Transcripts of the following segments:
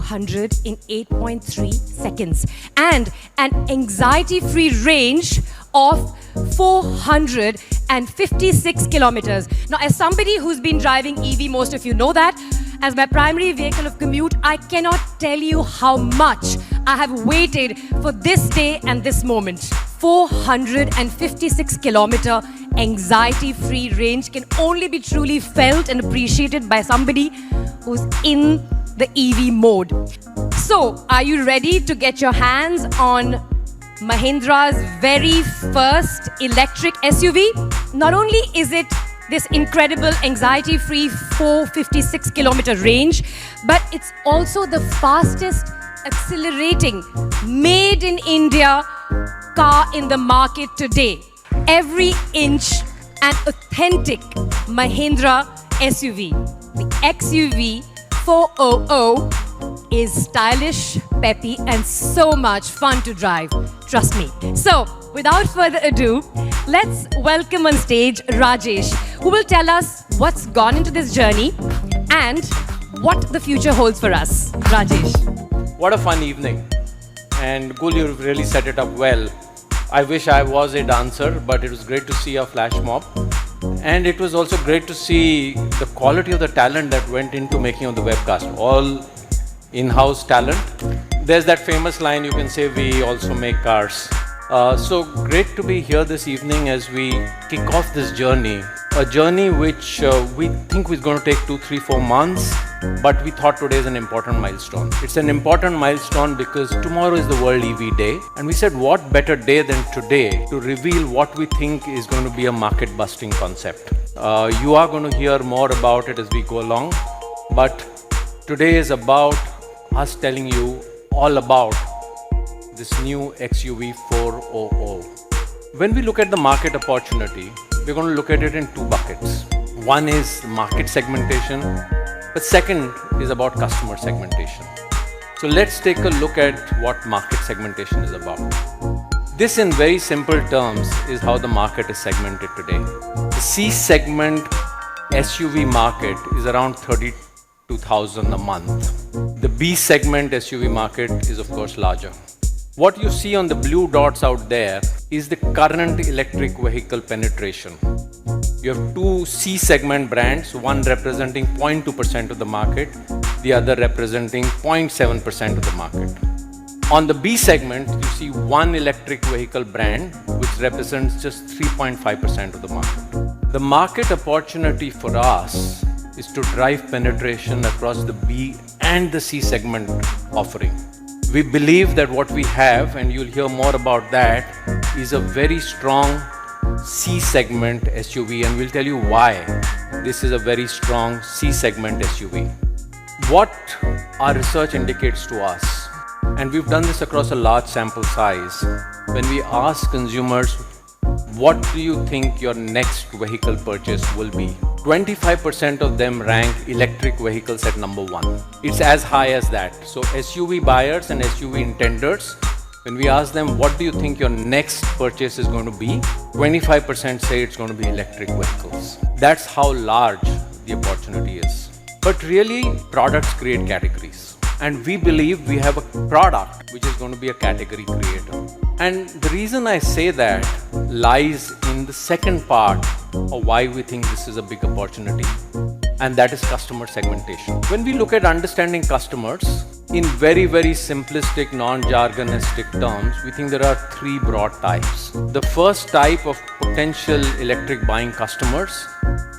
400 in 8.3 seconds and an anxiety-free range of 456 kilometers. Now, as somebody who's been driving EV, most of you know that, as my primary vehicle of commute, I cannot tell you how much I have waited for this day and this moment. 456 kilometer anxiety-free range can only be truly felt and appreciated by somebody who's in the EV mode. So, are you ready to get your hands on Mahindra's very first electric SUV? Not only is it this incredible anxiety-free 456 kilometer range, but it's also the fastest accelerating made in India car in the market today. Every inch an authentic Mahindra SUV. The XUV400 is stylish, peppy, and so much fun to drive. Trust me. So, without further ado, let's welcome on stage Rajesh, who will tell us what's gone into this journey and what the future holds for us. Rajesh. What a fun evening. And Gul, you've really set it up well. I wish I was a dancer, but it was great to see a flash mob. And it was also great to see the quality of the talent that went into making of the webcast. All in-house talent. There's that famous line, you can say, we also make cars. So great to be here this evening as we kick off this journey. A journey which we think is going to take 2, 3, 4 months, but we thought today is an important milestone. It's an important milestone because tomorrow is the World EV Day, and we said what better day than today to reveal what we think is going to be a market-busting concept. You are going to hear more about it as we go along, but today is about us telling you all about this new XUV400. When we look at the market opportunity, we're going to look at it in 2 buckets. One is market segmentation, but second is about customer segmentation. So let's take a look at what market segmentation is about. This, in very simple terms, is how the market is segmented today. The C segment SUV market is around 32,000 a month. The B segment SUV market is of course larger. What you see on the blue dots out there is the current electric vehicle penetration. You have 2 C segment brands, one representing 0.2% of the market, the other representing 0.7% of the market. On the B segment, you see one electric vehicle brand which represents just 3.5% of the market. The market opportunity for us is to drive penetration across the B and the C segment offering. We believe that what we have, and you'll hear more about that, is a very strong C segment SUV, and we'll tell you why this is a very strong C segment SUV. What our research indicates to us, and we've done this across a large sample size, when we ask consumers, what do you think your next vehicle purchase will be? 25% of them rank electric vehicles at number 1. It's as high as that. So SUV buyers and SUV intenders, when we ask them, what do you think your next purchase is going to be? 25% say it's going to be electric vehicles. That's how large the opportunity is. But really, products create categories. And we believe we have a product which is going to be a category creator. And the reason I say that lies in the second part of why we think this is a big opportunity, and that is customer segmentation. When we look at understanding customers, in very, very simplistic, non-jargonistic terms, we think there are 3 broad types. The first type of potential electric buying customers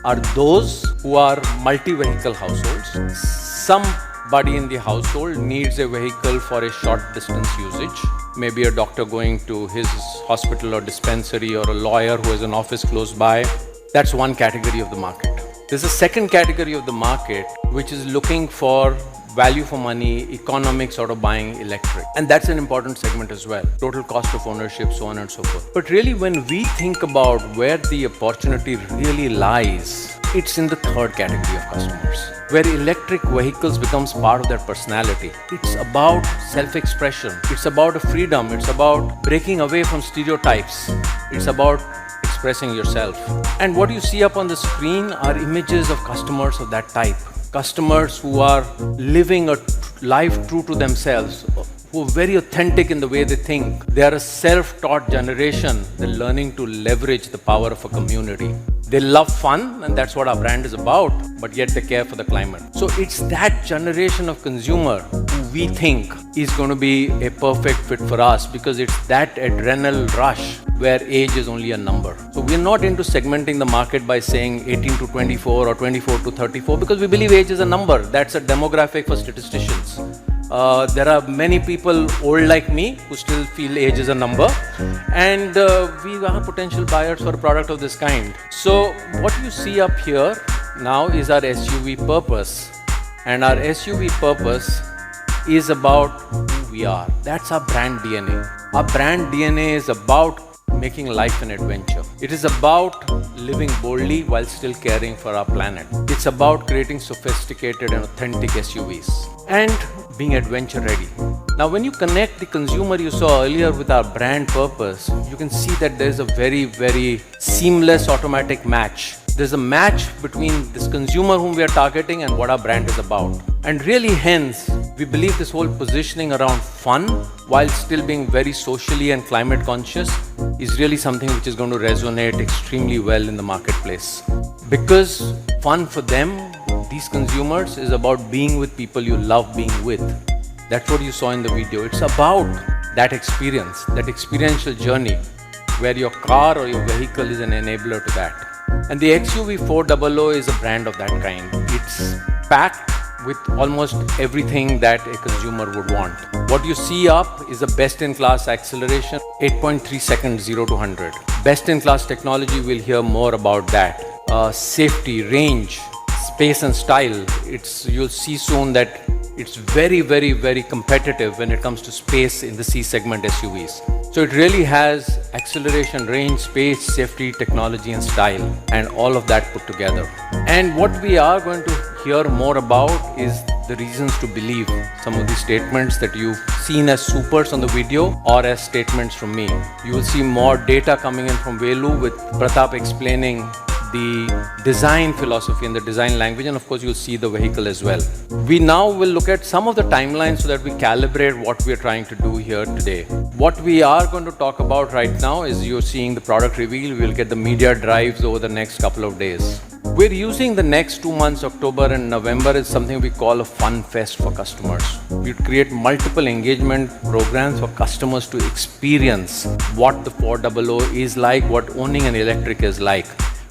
are those who are multi-vehicle households. Somebody in the household needs a vehicle for a short distance usage. Maybe a doctor going to his hospital or dispensary, or a lawyer who has an office close by. That's one category of the market. There's a second category of the market which is looking for value for money, economics out of buying electric. And that's an important segment as well. Total cost of ownership, so on and so forth. But really, when we think about where the opportunity really lies, it's in the third category of customers, where electric vehicles becomes part of their personality. It's about self-expression. It's about a freedom. It's about breaking away from stereotypes. It's about expressing yourself. And what you see up on the screen are images of customers of that type. customers who are living a life true to themselves, who are very authentic in the way they think. They are a self-taught generation. They're learning to leverage the power of a community. They love fun, and that's what our brand is about, but yet they care for the climate. So it's that generation of consumer who we think is going to be a perfect fit for us, because it's that adrenal rush where age is only a number. So we're not into segmenting the market by saying 18 to 24 or 24 to 34, because we believe age is a number. That's a demographic for statisticians. There are many people old like me who still feel age is a number, and we are potential buyers for a product of this kind. So what you see up here now is our SUV purpose, and our SUV purpose is about who we are. That's our brand DNA. Our brand DNA is about making life an adventure. It is about living boldly while still caring for our planet. It's about creating sophisticated and authentic SUVs and being adventure ready. Now, when you connect the consumer you saw earlier with our brand purpose, you can see that there's a very, very seamless automatic match. There's a match between this consumer whom we are targeting and what our brand is about. And really, hence, we believe this whole positioning around fun while still being very socially and climate conscious is really something which is going to resonate extremely well in the marketplace. Because fun for them, these consumers, is about being with people you love being with. That's what you saw in the video. It's about that experience, that experiential journey where your car or your vehicle is an enabler to that. And the XUV400 is a brand of that kind. It's packed with almost everything that a consumer would want. What you see up is a best-in-class acceleration, 8.3 seconds 0 to 100. Best-in-class technology, we'll hear more about that. Safety, range, space and style. You'll see soon that it's very, very, very competitive when it comes to space in the C segment SUVs. So it really has acceleration, range, space, safety, technology and style, and all of that put together. And what we are going to hear more about is the reasons to believe some of these statements that you've seen as supers on the video or as statements from me. You will see more data coming in from Velu with Pratap explaining the design philosophy and the design language, and of course you'll see the vehicle as well. We now will look at some of the timelines so that we calibrate what we're trying to do here today. What we are going to talk about right now is you're seeing the product reveal. We'll get the media drives over the next couple of days. We're using the next 2 months, October and November, as something we call a fun fest for customers. We create multiple engagement programs for customers to experience what the 400 is like, what owning an electric is like.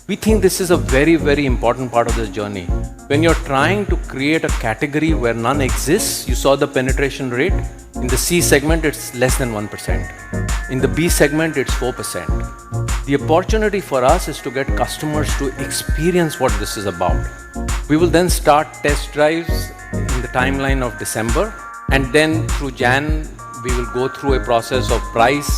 We think this is a very, very important part of this journey. When you're trying to create a category where none exists, you saw the penetration rate. In the C segment, it's less than 1%. In the B segment, it's 4%. The opportunity for us is to get customers to experience what this is about. We will then start test drives in the timeline of December, and then through Jan, we will go through a process of price,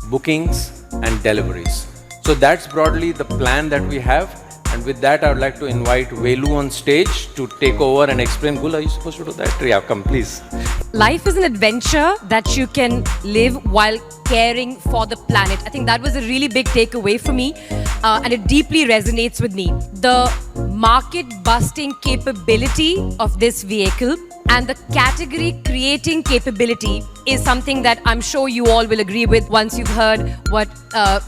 bookings, and deliveries. So that's broadly the plan that we have. And with that, I would like to invite Velu on stage to take over and explain. Gul, are you supposed to do that? Yeah, come, please. Life is an adventure that you can live while caring for the planet. I think that was a really big takeaway for me, and it deeply resonates with me. The market-busting capability of this vehicle and the category-creating capability is something that I'm sure you all will agree with once you've heard what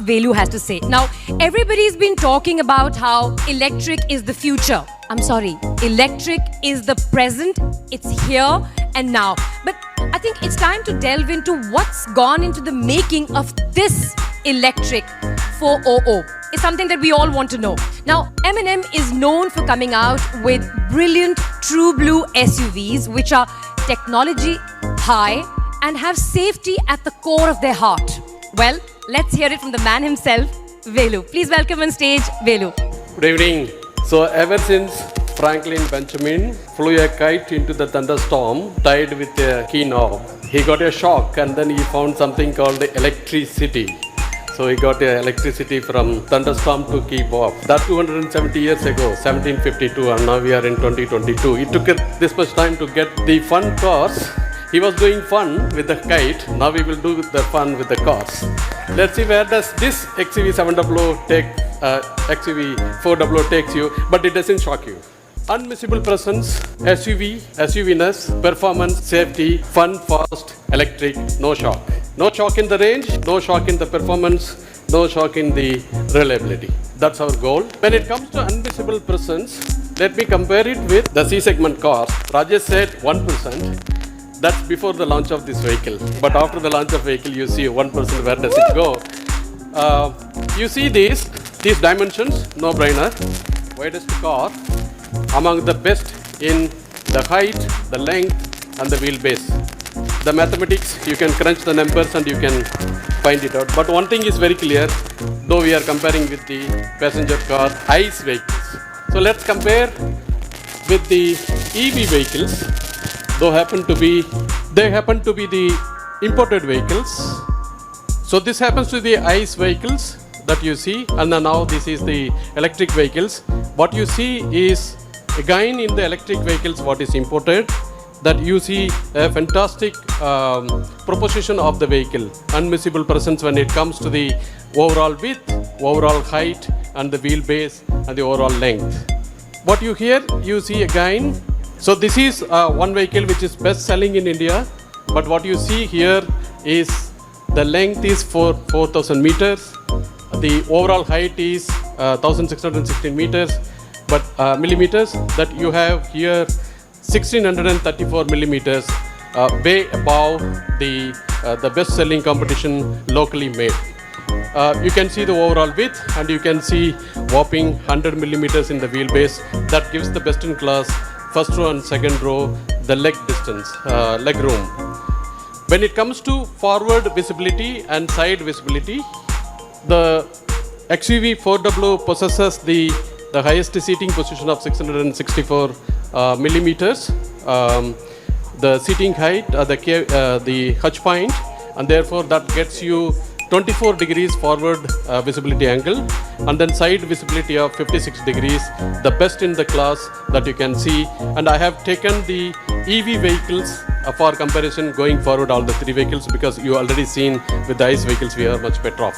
Velu has to say. Now, everybody's been talking about how electric is the future. I'm sorry, electric is the present. It's here and now. But I think it's time to delve into what's gone into the making of this electric 400. It's something that we all want to know. Now, M&M is known for coming out with brilliant true blue SUVs which are technology high and have safety at the core of their heart. Well, let's hear it from the man himself, Velu. Please welcome on stage, Velu. Good evening. So ever since Franklin Benjamin flew a kite into the thunderstorm tied with a key knob, he got a shock and then he found something called electricity. So he got electricity from thunderstorm to keep off. That 270 years ago, 1752, and now we are in 2022. It took this much time to get the fun cars. He was doing fun with the kite. Now we will do the fun with the cars. Let's see where does this XUV400 takes you, but it doesn't shock you. Unmissable presence, SUV, SUV-ness, performance, safety, fun, fast, electric, no shock. No shock in the range, no shock in the performance, no shock in the reliability. That's our goal. When it comes to unmissable presence, let me compare it with the C-segment cars. Rajesh said 1%. That's before the launch of this vehicle. But after the launch of vehicle, you see 1%, where does it go? You see these dimensions, no brainer. Widest car, among the best in the height, the length, and the wheelbase. The mathematics, you can crunch the numbers and you can find it out. But one thing is very clear, though we are comparing with the passenger car ICE vehicles. So let's compare with the EV vehicles. They happen to be the imported vehicles. So this happens to the ICE vehicles that you see, and then now this is the electric vehicles. What you see is again in the electric vehicles what is imported, that you see a fantastic proposition of the vehicle, unmissable presence when it comes to the overall width, overall height, and the wheelbase and the overall length. What you see again, so this is one vehicle which is best selling in India, but what you see here is the length is 4,000 meters, the overall height is 1,616 meters, but millimeters, that you have here 1,634 millimeters, way above the best-selling competition locally made. You can see the overall width, and you can see whopping 100 millimeters in the wheelbase. That gives the best-in-class first row and second row the leg distance, leg room. When it comes to forward visibility and side visibility, the XUV400 possesses the highest seating position of 664 millimeters, the seating height, the hitch point, and therefore that gets you 24 degrees forward visibility angle, and then side visibility of 56 degrees, the best in the class that you can see. And I have taken the EV vehicles for comparison going forward, all the three vehicles, because you already seen with the ICE vehicles we are much better off.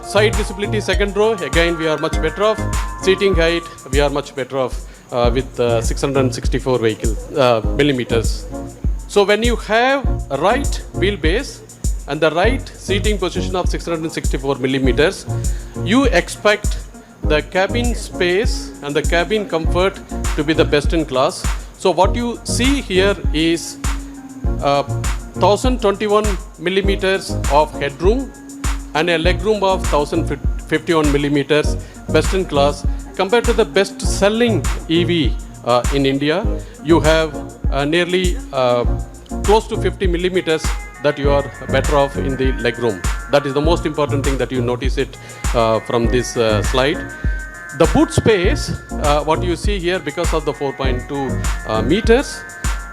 Side visibility second row, again we are much better off. Seating height, we are much better off with 664 millimeters. So when you have a right wheelbase and the right seating position of 664 millimeters, you expect the cabin space and the cabin comfort to be the best in class. So what you see here is 1021 millimeters of headroom and a legroom of 1051 millimeters, best in class. Compared to the best selling EV in India, you have nearly close to 50 millimeters that you are better off in the legroom. That is the most important thing that you notice it from this slide. The boot space, what you see here, because of the 4.2 meters,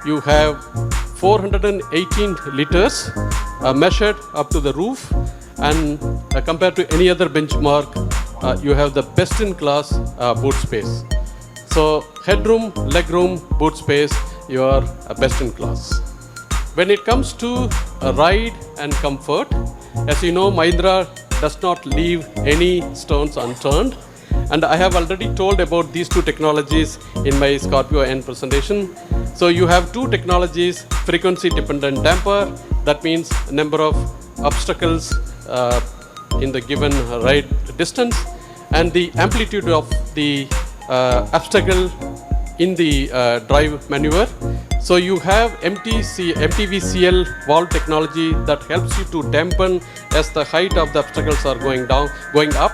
you have 418 liters measured up to the roof, and compared to any other benchmark, you have the best in class boot space. So headroom, legroom, boot space, you are best in class. When it comes to ride and comfort, as you know, Mahindra does not leave any stones unturned. And I have already told about these two technologies in my Scorpio N presentation. So you have two technologies: frequency dependent damper, that means number of obstacles in the given ride distance, and the amplitude of the obstacle in the drive maneuver. So you have MTVCL valve technology that helps you to dampen as the height of the obstacles are going up.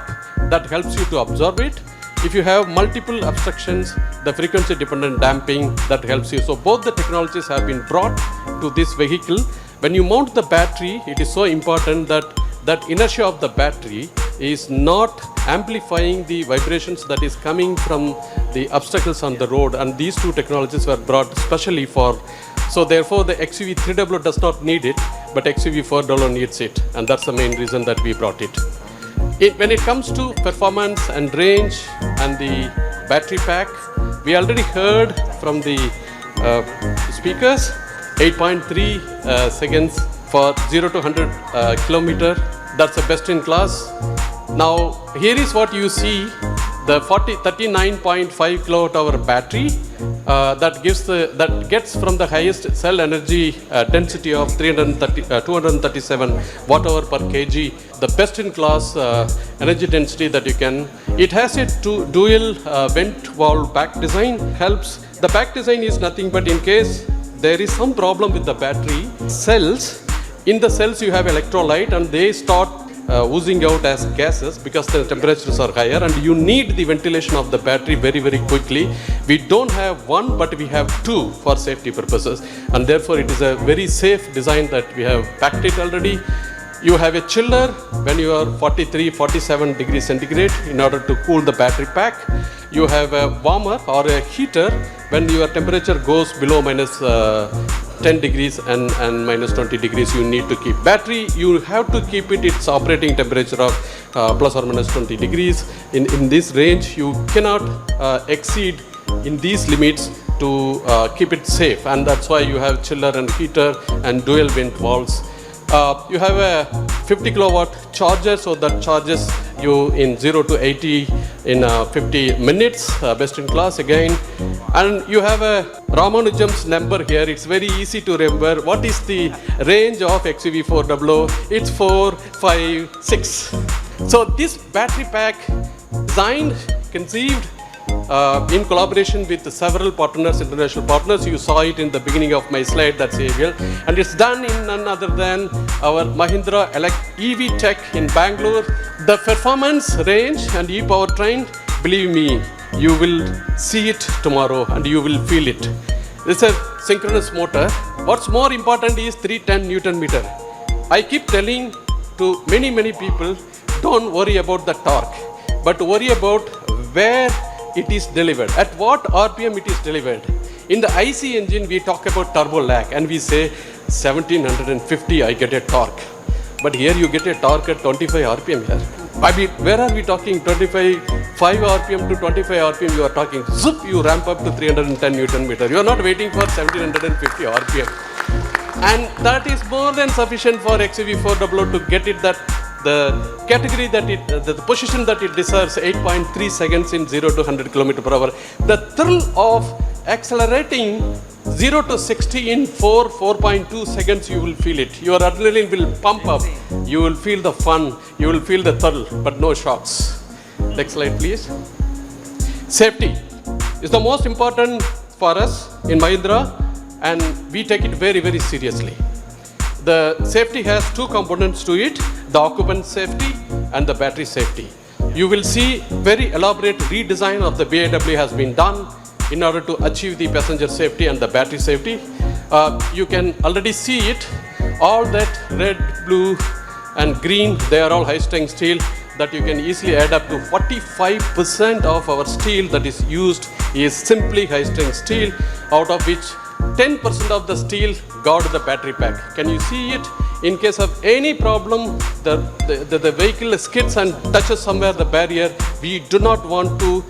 That helps you to absorb it. If you have multiple obstructions, the frequency dependent damping, that helps you. So both the technologies have been brought to this vehicle. When you mount the battery, it is so important that inertia of the battery is not amplifying the vibrations that is coming from the obstacles on the road, and these two technologies were brought specially for. So therefore the XUV300 does not need it, but XUV400 needs it, and that's the main reason that we brought it. When it comes to performance and range and the battery pack, we already heard from the speakers, 8.3 seconds for 0 to 100 kilometer. That's the best in class. Now here is what you see The 39.5 kilowatt hour battery that gets from the highest cell energy density of 237 watt hour per kg, the best in class energy density that you can. It has a dual vent valve pack design, helps. The pack design is nothing but in case there is some problem with the battery cells. In the cells you have electrolyte and they start oozing out as gases because the temperatures are higher and you need the ventilation of the battery very, very quickly. We don't have one, but we have two for safety purposes, and therefore it is a very safe design that we have packed it already. You have a chiller when you are 43-47 degrees centigrade in order to cool the battery pack. You have a warmer or a heater when your temperature goes below minus 10 degrees and minus 20 degrees. You need to keep battery. You have to keep it its operating temperature of plus or minus 20 degrees. In this range, you cannot exceed in these limits to keep it safe, and that's why you have chiller and heater and dual vent valves. You have a 50 kilowatt charger, so that charges you in 0 to 80 in 50 minutes, best in class again. And you have a Ramanujam's number here. It's very easy to remember. What is the range of XUV400? It's 4, 5, 6. So this battery pack designed, conceived in collaboration with several partners, international partners. You saw it in the beginning of my slide, that's AVL. And it's done in none other than our Mahindra EV Tech in Bangalore. The performance range and e-powertrain, believe me, you will see it tomorrow and you will feel it. It's a synchronous motor. What's more important is 310 Newton meter. I keep telling to many people, don't worry about the torque, but worry about where it is delivered, at what RPM it is delivered. In the IC engine, we talk about turbo lag and we say 1750 I get a torque. But here you get a torque at 25 RPM here. I mean, where are we talking? 5 RPM to 25 RPM you are talking. Zoop, you ramp up to 310 Newton meter. You are not waiting for 1750 RPM. And that is more than sufficient for XUV400 to get it that the category that it, the position that it deserves, 8.3 seconds in 0 to 100 km per hour. The thrill of accelerating 0 to 60 in 4.2 seconds, you will feel it. Your adrenaline will pump up. You will feel the fun. You will feel the thrill, but no shocks. Next slide, please. Safety is the most important for us in Mahindra, and we take it very, very seriously. The safety has two components to it, the occupant safety and the battery safety. You will see very elaborate redesign of the BAW has been done in order to achieve the passenger safety and the battery safety. You can already see it, all that red, blue and green, they are all high-strength steel that you can easily add up to 45% of our steel that is used is simply high-strength steel, out of which 10% of the steel guard the battery pack. Can you see it? In case of any problem, the vehicle skids and touches somewhere the barrier, we do not want to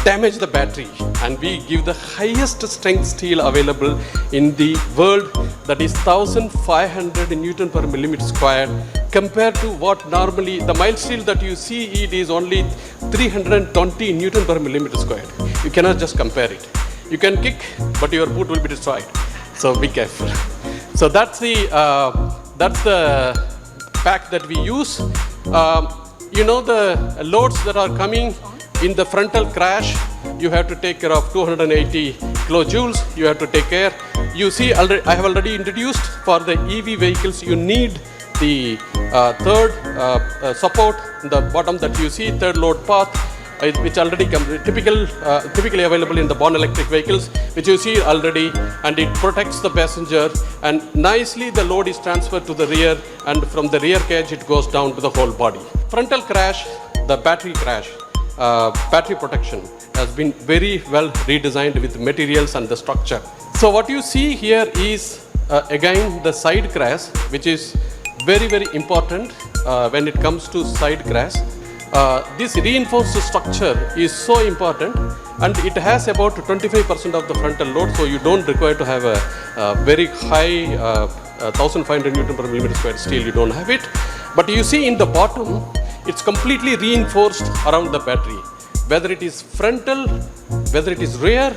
damage the battery, and we give the highest strength steel available in the world, that is 1500 Newton per millimeter squared, compared to what normally the mild steel that you see, it is only 320 Newton per millimeter squared. You cannot just compare it. You can kick, but your boot will be destroyed. So be careful. So that's the pack that we use. You know, the loads that are coming in the frontal crash, you have to take care of 280 kilojoules. You have to take care. You see, I have already introduced for the EV vehicles, you need the third support, the bottom that you see, third load path, which already typically available in the born electric vehicles, which you see already, and it protects the passenger, and nicely the load is transferred to the rear, and from the rear cage it goes down to the whole body. Frontal crash, the battery crash, battery protection has been very well redesigned with materials and the structure. So what you see here is again the side crash, which is very, very important when it comes to side crash. This reinforced structure is so important, and it has about 25% of the frontal load, so you don't require to have a very high 1500 Newton per millimeter squared steel, you don't have it. But you see in the bottom, it's completely reinforced around the battery. whether it is frontal, whether it is rear,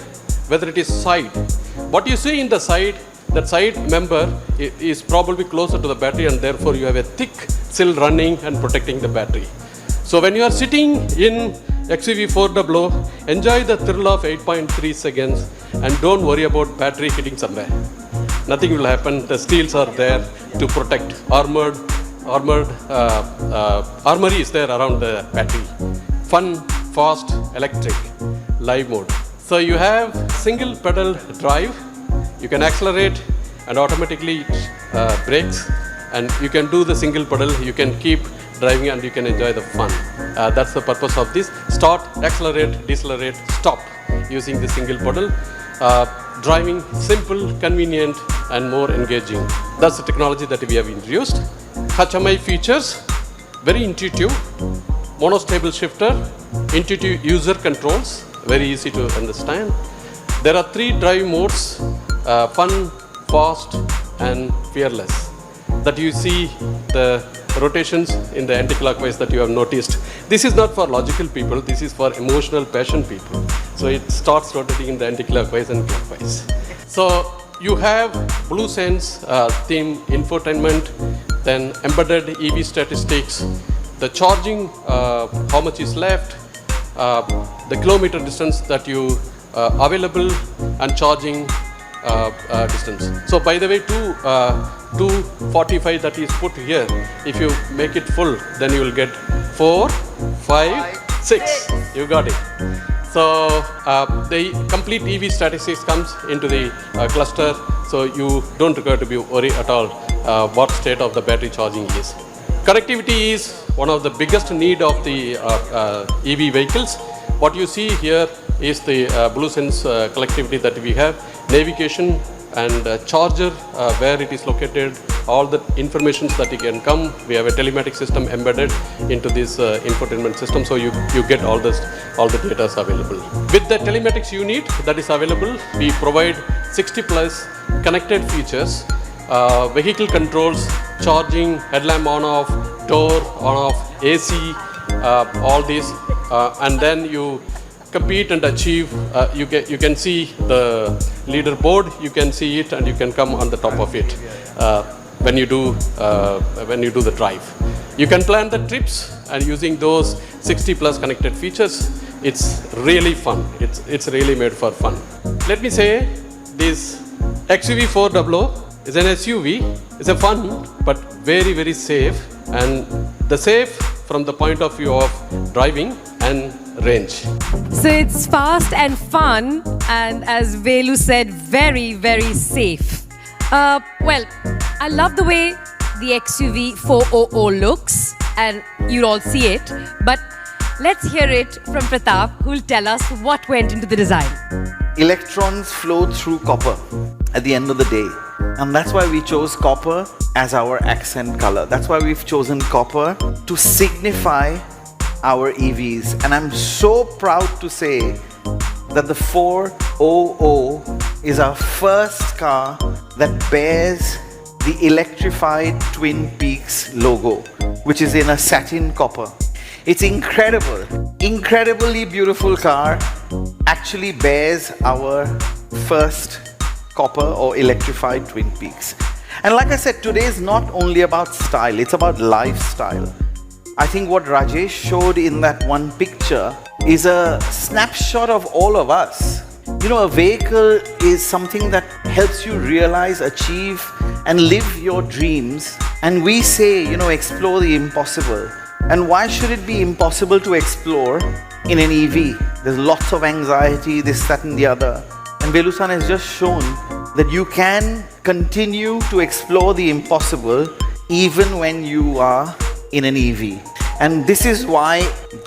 whether it is side. What you see in the side, that side member is probably closer to the battery, and therefore you have a thick sill running and protecting the battery. So when you are sitting in XUV400, enjoy the thrill of 8.3 seconds and don't worry about battery hitting somewhere. Nothing will happen. The steels are there to protect. Armory is there around the battery. Fun, fast, electric, live mode. So you have single pedal drive. You can accelerate and automatically it brakes, and you can do the single pedal. You can keep driving and you can enjoy the fun. That's the purpose of this. Start, accelerate, decelerate, stop using the single pedal. Driving simple, convenient and more engaging. That's the technology that we have introduced. HMI features, very intuitive. Monostable shifter, intuitive user controls, very easy to understand. There are 3 drive modes, fun, fast and fearless. That you see the rotations in the anti-clockwise that you have noticed. This is not for logical people, this is for emotional passion people. So it starts rotating in the anti-clockwise and clockwise. So you have BlueSense theme infotainment, then embedded EV statistics, the charging, how much is left, the kilometer distance that you available and charging distance. So by the way, 245 that is put here, if you make it full, then you will get 4, 5, 6. You got it. So the complete EV statistics comes into the cluster, so you don't require to be worried at all what state of the battery charging is. Connectivity is one of the biggest need of the EV vehicles. What you see here is the BlueSense connectivity that we have, navigation and charger, where it is located, all the informations that you can come. We have a telematic system embedded into this infotainment system, so you get all the data available. With the telematics unit that is available, we provide 60 plus connected features, vehicle controls, charging, headlamp on off, door on off, AC, all these, and then you compete and achieve. You can see the leaderboard, you can see it, and you can come on the top of it when you do the drive. You can plan the trips, and using those 60 plus connected features, it's really fun. It's really made for fun. Let me say this XUV400 is an SUV. It's a fun but very, very safe, and the safe from the point of view of driving and range. So it's fast and fun, and as Velu said, very, very safe. Well, I love the way the XUV400 looks, and you'll all see it. But let's hear it from Pratap, who'll tell us what went into the design. Electrons flow through copper at the end of the day. And that's why we chose copper as our accent color. That's why we've chosen copper to signify our EVs. And I'm so proud to say that the 400 is our first car that bears the electrified Twin Peaks logo, which is in a satin copper. It's incredible, incredibly beautiful car, actually bears our first copper or electrified Twin Peaks. And like I said, today is not only about style, it's about lifestyle. I think what Rajesh showed in that one picture is a snapshot of all of us. You know, a vehicle is something that helps you realize, achieve, and live your dreams. And we say, you know, explore the impossible. And why should it be impossible to explore in an EV? There's lots of anxiety, this, that, and the other. And Velusamy has just shown that you can continue to explore the impossible even when you are in an EV. And this is why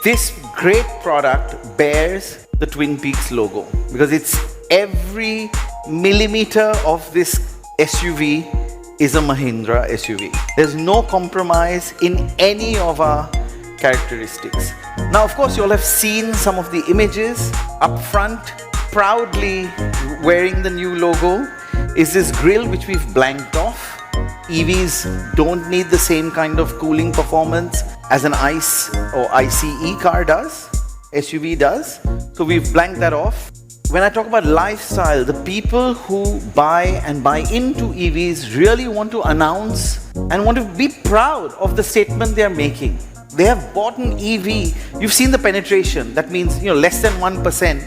this great product bears the Twin Peaks logo, because it's every millimeter of this SUV is a Mahindra SUV. There's no compromise in any of our characteristics. Now, of course, you all have seen some of the images up front. Proudly wearing the new logo is this grille which we've blanked off. EVs don't need the same kind of cooling performance as an ICE or ICE car does. SUV does. So we've blanked that off. When I talk about lifestyle, the people who buy into EVs really want to announce and want to be proud of the statement they are making. They have bought an EV. You've seen the penetration. That means, less than 1%.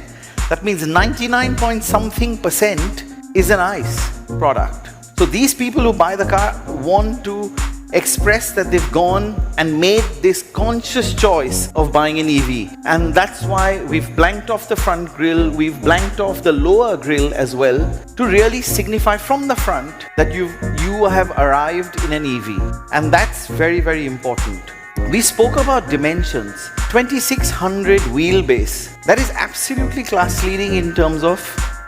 That means 99 point something percent is an ICE product. So these people who buy the car want to express that they've gone and made this conscious choice of buying an EV. And that's why we've blanked off the front grille, we've blanked off the lower grille as well, to really signify from the front that you have arrived in an EV. And that's very, very important. We spoke about dimensions. 2600 wheelbase. That is absolutely class leading in terms of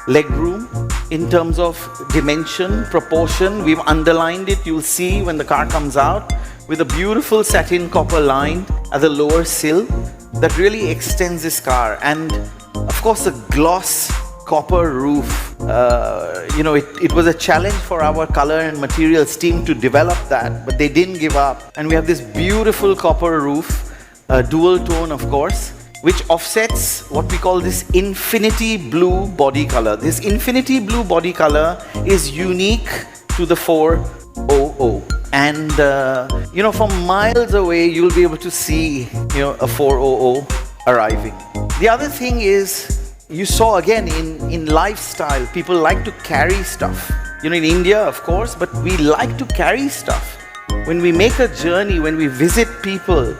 legroom, in terms of dimension, proportion. We've underlined it, you'll see when the car comes out, with a beautiful satin copper line at the lower sill that really extends this car. And of course the gloss copper roof, it was a challenge for our color and materials team to develop that, but they didn't give up. And we have this beautiful copper roof, dual tone of course, which offsets what we call this infinity blue body color. This infinity blue body color is unique to the 400. And, from miles away, you'll be able to see, a 400 arriving. The other thing is, you saw again in lifestyle, people like to carry stuff. In India, of course, but we like to carry stuff. When we make a journey, when we visit people,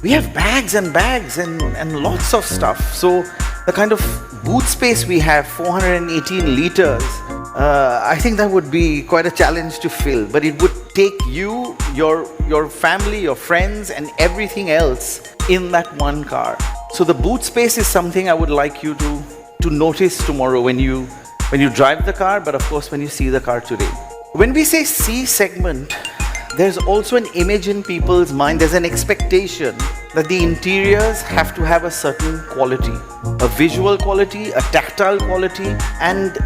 we have bags and bags and lots of stuff. So the kind of boot space we have, 418 liters, I think that would be quite a challenge to fill. But it would take you, your family, your friends and everything else in that one car. So the boot space is something I would like you to notice tomorrow when you drive the car, but of course when you see the car today. When we say C segment, there's also an image in people's mind, there's an expectation that the interiors have to have a certain quality, a visual quality, a tactile quality, and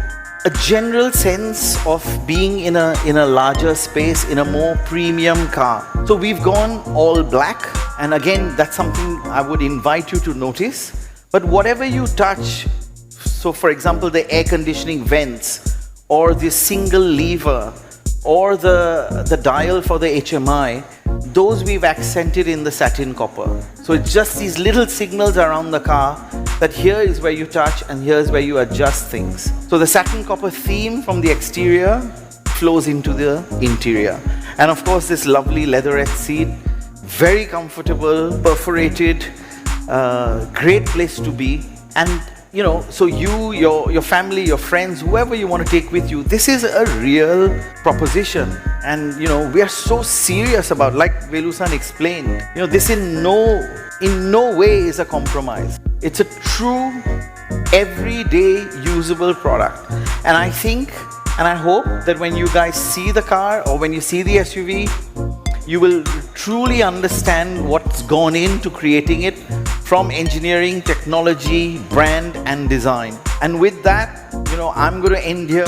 a general sense of being in a larger space, in a more premium car. So we've gone all black, and again, that's something I would invite you to notice. But whatever you touch, so for example, the air conditioning vents, or the single lever, or the dial for the HMI, those we've accented in the satin copper. So it's just these little signals around the car that here is where you touch and here's where you adjust things. So the satin copper theme from the exterior flows into the interior. And of course this lovely leatherette seat, very comfortable, perforated, great place to be. And so you, your family, your friends, whoever you want to take with you, this is a real proposition. And we are so serious about, like Velusamy explained, this in no way is a compromise. It's a true, everyday usable product. And I think, and I hope that when you guys see the car or when you see the SUV, you will truly understand what's gone into creating it, from engineering, technology, brand and design. And with that, I'm going to end here.